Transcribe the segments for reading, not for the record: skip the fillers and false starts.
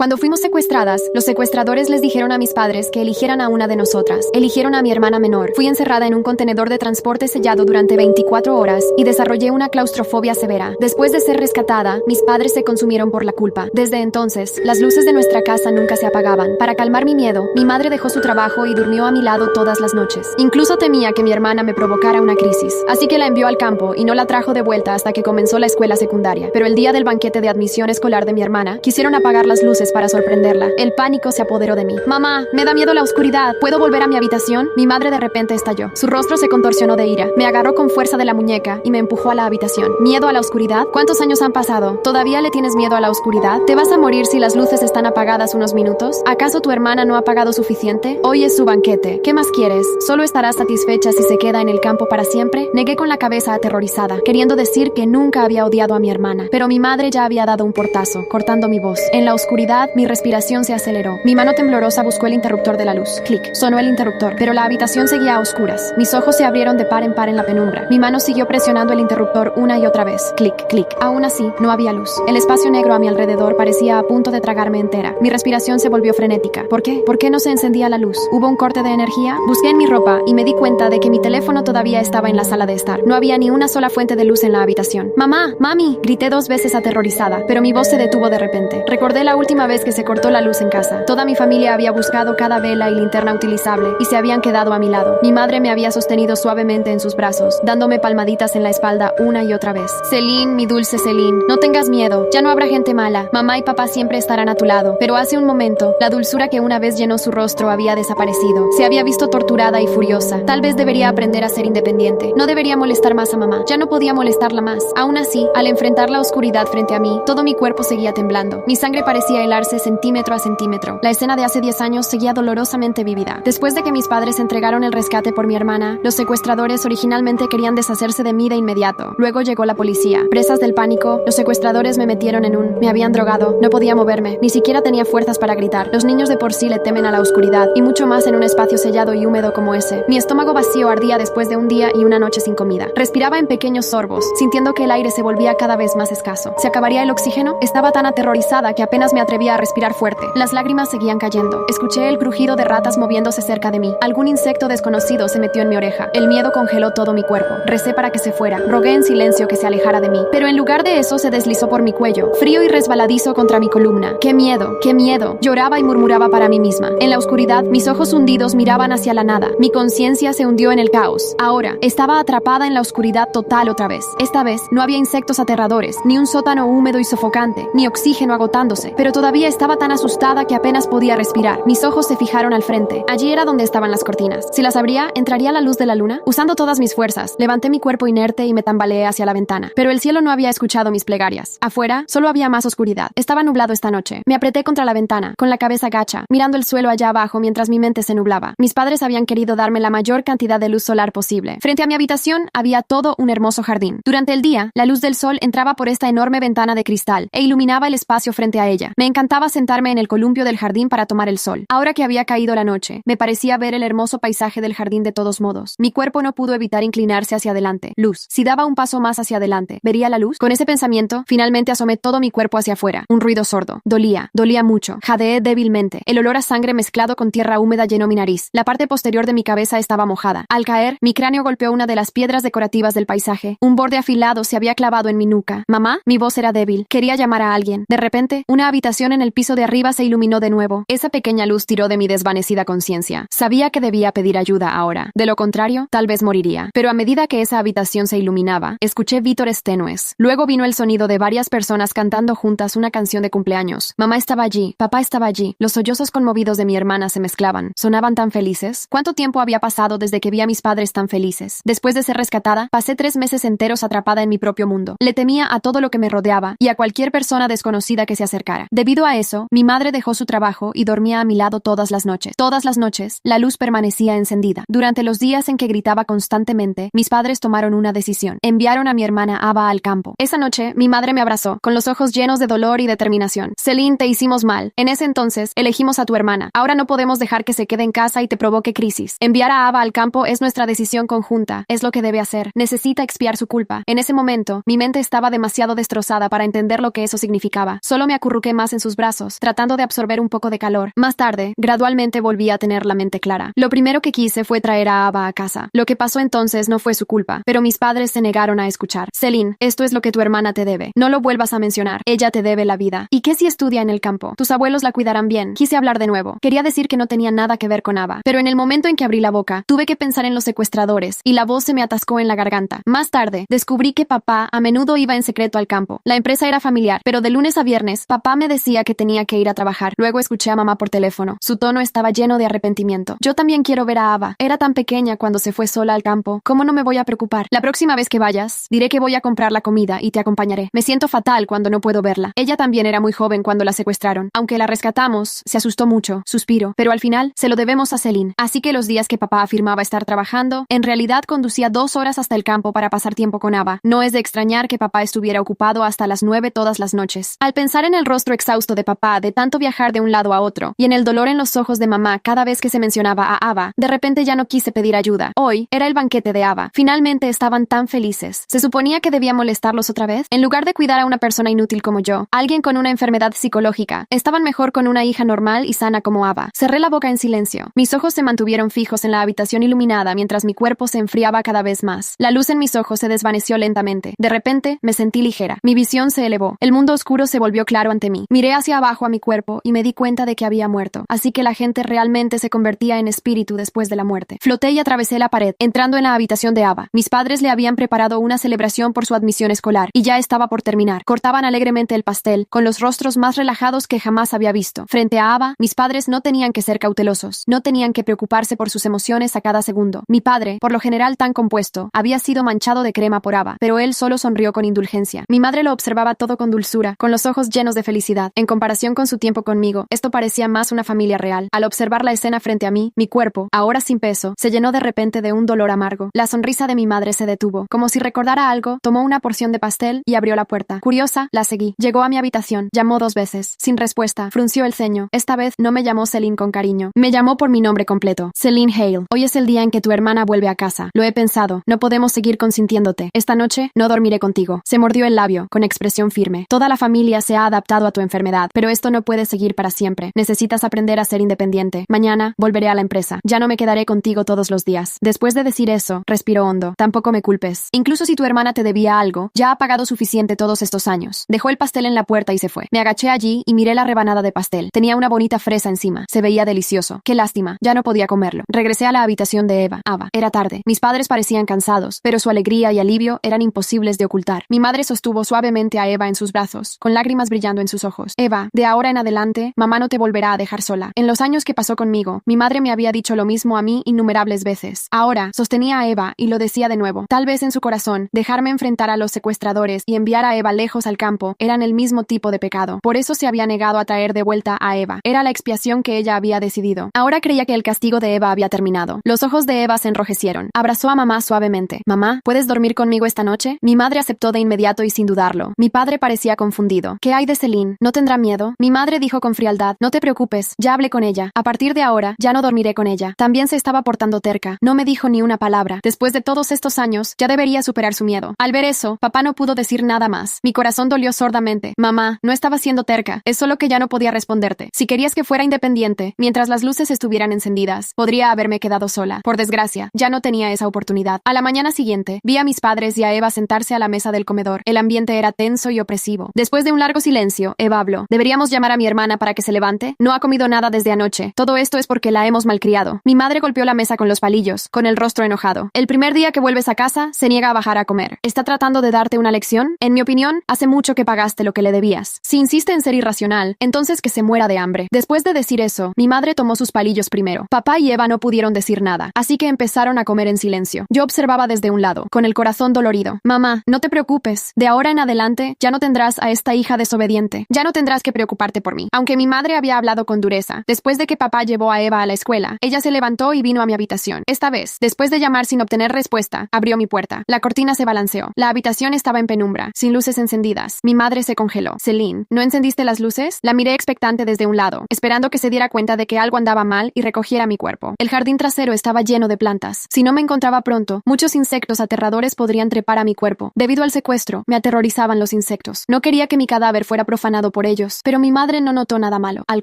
Cuando fuimos secuestradas, los secuestradores les dijeron a mis padres que eligieran a una de nosotras. Eligieron a mi hermana menor. Fui encerrada en un contenedor de transporte sellado durante 24 horas y desarrollé una claustrofobia severa. Después de ser rescatada, mis padres se consumieron por la culpa. Desde entonces, las luces de nuestra casa nunca se apagaban. Para calmar mi miedo, mi madre dejó su trabajo y durmió a mi lado todas las noches. Incluso temía que mi hermana me provocara una crisis. Así que la envió al campo y no la trajo de vuelta hasta que comenzó la escuela secundaria. Pero el día del banquete de admisión escolar de mi hermana, quisieron apagar las luces para sorprenderla. El pánico se apoderó de mí. Mamá, me da miedo la oscuridad. ¿Puedo volver a mi habitación? Mi madre de repente estalló. Su rostro se contorsionó de ira. Me agarró con fuerza de la muñeca y me empujó a la habitación. ¿Miedo a la oscuridad? ¿Cuántos años han pasado? ¿Todavía le tienes miedo a la oscuridad? ¿Te vas a morir si las luces están apagadas unos minutos? ¿Acaso tu hermana no ha pagado suficiente? Hoy es su banquete. ¿Qué más quieres? ¿Solo estarás satisfecha si se queda en el campo para siempre? Negué con la cabeza aterrorizada, queriendo decir que nunca había odiado a mi hermana. Pero mi madre ya había dado un portazo, cortando mi voz. En la oscuridad, mi respiración se aceleró. Mi mano temblorosa buscó el interruptor de la luz. Clic. Sonó el interruptor, pero la habitación seguía a oscuras. Mis ojos se abrieron de par en par en la penumbra. Mi mano siguió presionando el interruptor una y otra vez. Clic, clic. Aún así, no había luz. El espacio negro a mi alrededor parecía a punto de tragarme entera. Mi respiración se volvió frenética. ¿Por qué? ¿Por qué no se encendía la luz? ¿Hubo un corte de energía? Busqué en mi ropa y me di cuenta de que mi teléfono todavía estaba en la sala de estar. No había ni una sola fuente de luz en la habitación. ¡Mamá! ¡Mami! Grité 2 veces aterrorizada, pero mi voz se detuvo de repente. Recordé la última vez que se cortó la luz en casa. Toda mi familia había buscado cada vela y linterna utilizable y se habían quedado a mi lado. Mi madre me había sostenido suavemente en sus brazos, dándome palmaditas en la espalda una y otra vez. Celine, mi dulce Celine, no tengas miedo, ya no habrá gente mala. Mamá y papá siempre estarán a tu lado. Pero hace un momento, la dulzura que una vez llenó su rostro había desaparecido. Se había visto torturada y furiosa. Tal vez debería aprender a ser independiente. No debería molestar más a mamá. Ya no podía molestarla más. Aún así, al enfrentar la oscuridad frente a mí, todo mi cuerpo seguía temblando. Mi sangre parecía helarse centímetro a centímetro. La escena de hace 10 años seguía dolorosamente vívida. Después de que mis padres entregaron el rescate por mi hermana, los secuestradores originalmente querían deshacerse de mí de inmediato. Luego llegó la policía. Presas del pánico, los secuestradores me metieron en un... Me habían drogado. No podía moverme. Ni siquiera tenía fuerzas para gritar. Los niños de por sí le temen a la oscuridad, y mucho más en un espacio sellado y húmedo como ese. Mi estómago vacío ardía después de un día y una noche sin comida. Respiraba en pequeños sorbos, sintiendo que el aire se volvía cada vez más escaso. ¿Se acabaría el oxígeno? Estaba tan aterrorizada que apenas me atrevía a respirar fuerte. Las lágrimas seguían cayendo. Escuché el crujido de ratas moviéndose cerca de mí. Algún insecto desconocido se metió en mi oreja. El miedo congeló todo mi cuerpo. Recé para que se fuera. Rogué en silencio que se alejara de mí. Pero en lugar de eso se deslizó por mi cuello, frío y resbaladizo contra mi columna. ¡Qué miedo! ¡Qué miedo! Lloraba y murmuraba para mí misma. En la oscuridad, mis ojos hundidos miraban hacia la nada. Mi conciencia se hundió en el caos. Ahora, estaba atrapada en la oscuridad total otra vez. Esta vez, no había insectos aterradores, ni un sótano húmedo y sofocante, ni oxígeno agotándose. Pero todavía estaba tan asustada que apenas podía respirar. Mis ojos se fijaron al frente. Allí era donde estaban las cortinas. Si las abría, ¿entraría la luz de la luna? Usando todas mis fuerzas, levanté mi cuerpo inerte y me tambaleé hacia la ventana. Pero el cielo no había escuchado mis plegarias. Afuera, solo había más oscuridad. Estaba nublado esta noche. Me apreté contra la ventana, con la cabeza gacha, mirando el suelo allá abajo mientras mi mente se nublaba. Mis padres habían querido darme la mayor cantidad de luz solar posible. Frente a mi habitación había todo un hermoso jardín. Durante el día, la luz del sol entraba por esta enorme ventana de cristal e iluminaba el espacio frente a ella. Me encantaba sentarme en el columpio del jardín para tomar el sol. Ahora que había caído la noche, me parecía ver el hermoso paisaje del jardín de todos modos. Mi cuerpo no pudo evitar inclinarse hacia adelante. Luz. Si daba un paso más hacia adelante, ¿vería la luz? Con ese pensamiento, finalmente asomé todo mi cuerpo hacia afuera. Un ruido sordo. Dolía mucho. Jadeé débilmente. El olor a sangre mezclado con tierra húmeda llenó mi nariz. La parte posterior de mi cabeza estaba mojada. Al caer, mi cráneo golpeó una de las piedras decorativas del paisaje. Un borde afilado se había clavado en mi nuca. ¿Mamá? Mi voz era débil. Quería llamar a alguien. De repente, una habitación en el piso de arriba se iluminó de nuevo. Esa pequeña luz tiró de mi desvanecida conciencia. Sabía que debía pedir ayuda ahora. De lo contrario, tal vez moriría. Pero a medida que esa habitación se iluminaba, escuché vítores tenues. Luego vino el sonido de varias personas cantando juntas una canción de cumpleaños. Mamá estaba allí. Papá estaba allí. Los sollozos conmovidos de mi hermana se mezclaban. ¿Sonaban tan felices? ¿Cuánto tiempo había pasado desde que vi a mis padres tan felices? Después de ser rescatada, pasé 3 meses enteros atrapada en mi propio mundo. Le temía a todo lo que me rodeaba y a cualquier persona desconocida que se acercara. Debido a eso, mi madre dejó su trabajo y dormía a mi lado todas las noches. Todas las noches, la luz permanecía encendida. Durante los días en que gritaba constantemente, mis padres tomaron una decisión. Enviaron a mi hermana Ava al campo. Esa noche, mi madre me abrazó, con los ojos llenos de dolor y determinación. Celine, te hicimos mal. En ese entonces, elegimos a tu hermana. Ahora no podemos dejar que se quede en casa y te provoque crisis. Enviar a Ava al campo es nuestra decisión conjunta. Es lo que debe hacer. Necesita expiar su culpa. En ese momento, mi mente estaba demasiado destrozada para entender lo que eso significaba. Solo me acurruqué más en sus sus brazos, tratando de absorber un poco de calor. Más tarde, gradualmente volví a tener la mente clara. Lo primero que quise fue traer a Ava a casa. Lo que pasó entonces no fue su culpa, pero mis padres se negaron a escuchar. Celine, esto es lo que tu hermana te debe. No lo vuelvas a mencionar. Ella te debe la vida. ¿Y qué si estudia en el campo? Tus abuelos la cuidarán bien. Quise hablar de nuevo. Quería decir que no tenía nada que ver con Ava, pero en el momento en que abrí la boca, tuve que pensar en los secuestradores y la voz se me atascó en la garganta. Más tarde, descubrí que papá a menudo iba en secreto al campo. La empresa era familiar, pero de lunes a viernes, papá me decía que tenía que ir a trabajar. Luego escuché a mamá por teléfono. Su tono estaba lleno de arrepentimiento. Yo también quiero ver a Ava. Era tan pequeña cuando se fue sola al campo. ¿Cómo no me voy a preocupar? La próxima vez que vayas, diré que voy a comprar la comida y te acompañaré. Me siento fatal cuando no puedo verla. Ella también era muy joven cuando la secuestraron. Aunque la rescatamos, se asustó mucho. Suspiro. Pero al final, se lo debemos a Celine. Así que los días que papá afirmaba estar trabajando, en realidad conducía 2 horas hasta el campo para pasar tiempo con Ava. No es de extrañar que papá estuviera ocupado hasta las 9 todas las noches. Al pensar en el rostro exhausto de papá de tanto viajar de un lado a otro, y en el dolor en los ojos de mamá cada vez que se mencionaba a Ava, de repente ya no quise pedir ayuda. Hoy era el banquete de Ava. Finalmente estaban tan felices. ¿Se suponía que debía molestarlos otra vez? En lugar de cuidar a una persona inútil como yo, alguien con una enfermedad psicológica, estaban mejor con una hija normal y sana como Ava. Cerré la boca en silencio. Mis ojos se mantuvieron fijos en la habitación iluminada mientras mi cuerpo se enfriaba cada vez más. La luz en mis ojos se desvaneció lentamente. De repente, me sentí ligera. Mi visión se elevó. El mundo oscuro se volvió claro ante mí. Miré hacia abajo a mi cuerpo y me di cuenta de que había muerto. Así que la gente realmente se convertía en espíritu después de la muerte. Floté y atravesé la pared, entrando en la habitación de Ava. Mis padres le habían preparado una celebración por su admisión escolar, y ya estaba por terminar. Cortaban alegremente el pastel, con los rostros más relajados que jamás había visto. Frente a Ava, mis padres no tenían que ser cautelosos. No tenían que preocuparse por sus emociones a cada segundo. Mi padre, por lo general tan compuesto, había sido manchado de crema por Ava, pero él solo sonrió con indulgencia. Mi madre lo observaba todo con dulzura, con los ojos llenos de felicidad. En comparación con su tiempo conmigo, esto parecía más una familia real. Al observar la escena frente a mí, mi cuerpo, ahora sin peso, se llenó de repente de un dolor amargo. La sonrisa de mi madre se detuvo. Como si recordara algo, tomó una porción de pastel y abrió la puerta. Curiosa, la seguí. Llegó a mi habitación. Llamó 2 veces. Sin respuesta, frunció el ceño. Esta vez no me llamó Celine con cariño. Me llamó por mi nombre completo. Celine Hale. Hoy es el día en que tu hermana vuelve a casa. Lo he pensado. No podemos seguir consintiéndote. Esta noche no dormiré contigo. Se mordió el labio, con expresión firme. Toda la familia se ha adaptado a tu enfermedad, pero esto no puede seguir para siempre. Necesitas aprender a ser independiente. Mañana volveré a la empresa. Ya no me quedaré contigo todos los días. Después de decir eso, respiró hondo. Tampoco me culpes. Incluso si tu hermana te debía algo, ya ha pagado suficiente todos estos años. Dejó el pastel en la puerta y se fue. Me agaché allí y miré la rebanada de pastel. Tenía una bonita fresa encima. Se veía delicioso. Qué lástima. Ya no podía comerlo. Regresé a la habitación de Ava. Era tarde. Mis padres parecían cansados, pero su alegría y alivio eran imposibles de ocultar. Mi madre sostuvo suavemente a Eva en sus brazos, con lágrimas brillando en sus ojos. Eva, de ahora en adelante, mamá no te volverá a dejar sola. En los años que pasó conmigo, mi madre me había dicho lo mismo a mí innumerables veces. Ahora, sostenía a Eva y lo decía de nuevo. Tal vez en su corazón, dejarme enfrentar a los secuestradores y enviar a Eva lejos al campo eran el mismo tipo de pecado. Por eso se había negado a traer de vuelta a Eva. Era la expiación que ella había decidido. Ahora creía que el castigo de Eva había terminado. Los ojos de Eva se enrojecieron. Abrazó a mamá suavemente. «Mamá, ¿puedes dormir conmigo esta noche?» Mi madre aceptó de inmediato y sin dudarlo. Mi padre parecía confundido. «¿Qué hay de Celine? ¿No tendrá miedo?» Mi madre dijo con frialdad. «No te preocupes, ya hablé con ella. A partir de ahora, ya no dormiré con ella». También se estaba portando terca. No me dijo ni una palabra. Después de todos estos años, ya debería superar su miedo. Al ver eso, papá no pudo decir nada más. Mi corazón dolió sordamente. «Mamá, no estaba siendo terca. Es solo que ya no podía responderte. Si querías que fuera independiente, mientras las luces estuvieran encendidas, podría haberme quedado sola. Por desgracia, ya no tenía esa oportunidad». A la mañana siguiente, vi a mis padres y a Eva sentarse a la mesa del comedor. El ambiente era tenso y opresivo. Después de un largo silencio, Eva habló. «¿Deberíamos llamar a mi hermana para que se levante? No ha comido nada desde anoche. Todo esto es porque la hemos malcriado». Mi madre golpeó la mesa con los palillos, con el rostro enojado. «El primer día que vuelves a casa, se niega a bajar a comer. ¿Está tratando de darte una lección? En mi opinión, hace mucho que pagaste lo que le debías. Si insiste en ser irracional, entonces que se muera de hambre». Después de decir eso, mi madre tomó sus palillos primero. Papá y Eva no pudieron decir nada, así que empezaron a comer en silencio. Yo observaba desde un lado, con el corazón dolorido. «Mamá, no te preocupes. De ahora en adelante, ya no tendrás a esta hija desobediente. Ya no tendrás que preocuparte por mí». Aunque mi madre había hablado con dureza, después de que papá llevó a Eva a la escuela, ella se levantó y vino a mi habitación. Esta vez, después de llamar sin obtener respuesta, abrió mi puerta. La cortina se balanceó. La habitación estaba en penumbra, sin luces encendidas. Mi madre se congeló. «Celine, ¿no encendiste las luces?» La miré expectante desde un lado, esperando que se diera cuenta de que algo andaba mal y recogiera mi cuerpo. El jardín trasero estaba lleno de plantas. Si no me encontraba pronto, muchos insectos aterradores podrían trepar a mi cuerpo. Debido al secuestro, me aterrorizaban los insectos. No quería que mi cadáver fuera profanado por ellos. ellos, pero mi madre no notó nada malo. Al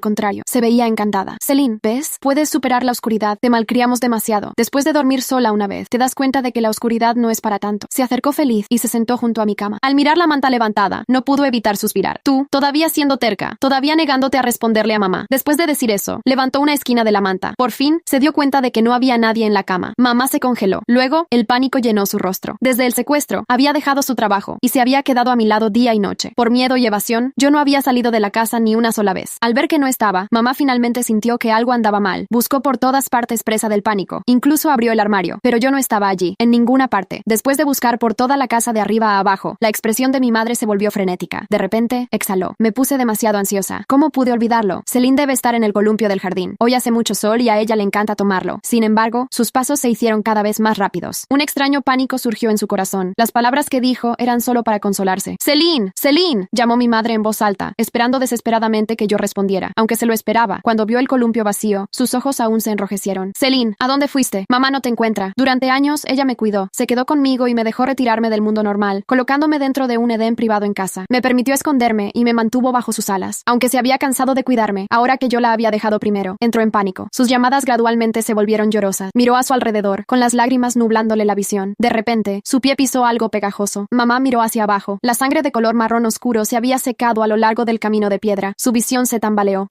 contrario, se veía encantada. Celine, ¿ves? Puedes superar la oscuridad. Te malcriamos demasiado. Después de dormir sola una vez, te das cuenta de que la oscuridad no es para tanto. Se acercó feliz y se sentó junto a mi cama. Al mirar la manta levantada, no pudo evitar suspirar. Tú, todavía siendo terca, todavía negándote a responderle a mamá. Después de decir eso, levantó una esquina de la manta. Por fin, se dio cuenta de que no había nadie en la cama. Mamá se congeló. Luego, el pánico llenó su rostro. Desde el secuestro, había dejado su trabajo y se había quedado a mi lado día y noche. Por miedo y evasión, yo no había salido de la casa ni una sola vez. Al ver que no estaba, mamá finalmente sintió que algo andaba mal. Buscó por todas partes presa del pánico. Incluso abrió el armario, pero yo no estaba allí, en ninguna parte. Después de buscar por toda la casa de arriba a abajo, la expresión de mi madre se volvió frenética. De repente, exhaló. Me puse demasiado ansiosa. ¿Cómo pude olvidarlo? Celine debe estar en el columpio del jardín. Hoy hace mucho sol y a ella le encanta tomarlo. Sin embargo, sus pasos se hicieron cada vez más rápidos. Un extraño pánico surgió en su corazón. Las palabras que dijo eran solo para consolarse. «¡Celine! ¡Celine!», llamó mi madre en voz alta, esperando desesperadamente que yo respondiera. Aunque se lo esperaba, cuando vio el columpio vacío, sus ojos aún se enrojecieron. «Celine, ¿a dónde fuiste? Mamá no te encuentra. Durante años, ella me cuidó. Se quedó conmigo y me dejó retirarme del mundo normal, colocándome dentro de un edén privado en casa. Me permitió esconderme y me mantuvo bajo sus alas. Aunque se había cansado de cuidarme, ahora que yo la había dejado primero, entró en pánico. Sus llamadas gradualmente se volvieron llorosas. Miró a su alrededor, con las lágrimas nublándole la visión. De repente, su pie pisó algo pegajoso. Mamá miró hacia abajo. La sangre de color marrón oscuro se había secado a lo largo del camino de piedra. Su visión se tambaleó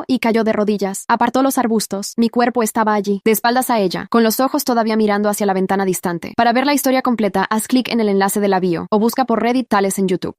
y cayó de rodillas. Apartó los arbustos. Mi cuerpo estaba allí, de espaldas a ella, con los ojos todavía mirando hacia la ventana distante. Para ver la historia completa, haz clic en el enlace de la bio o busca por Reddit Tales en YouTube.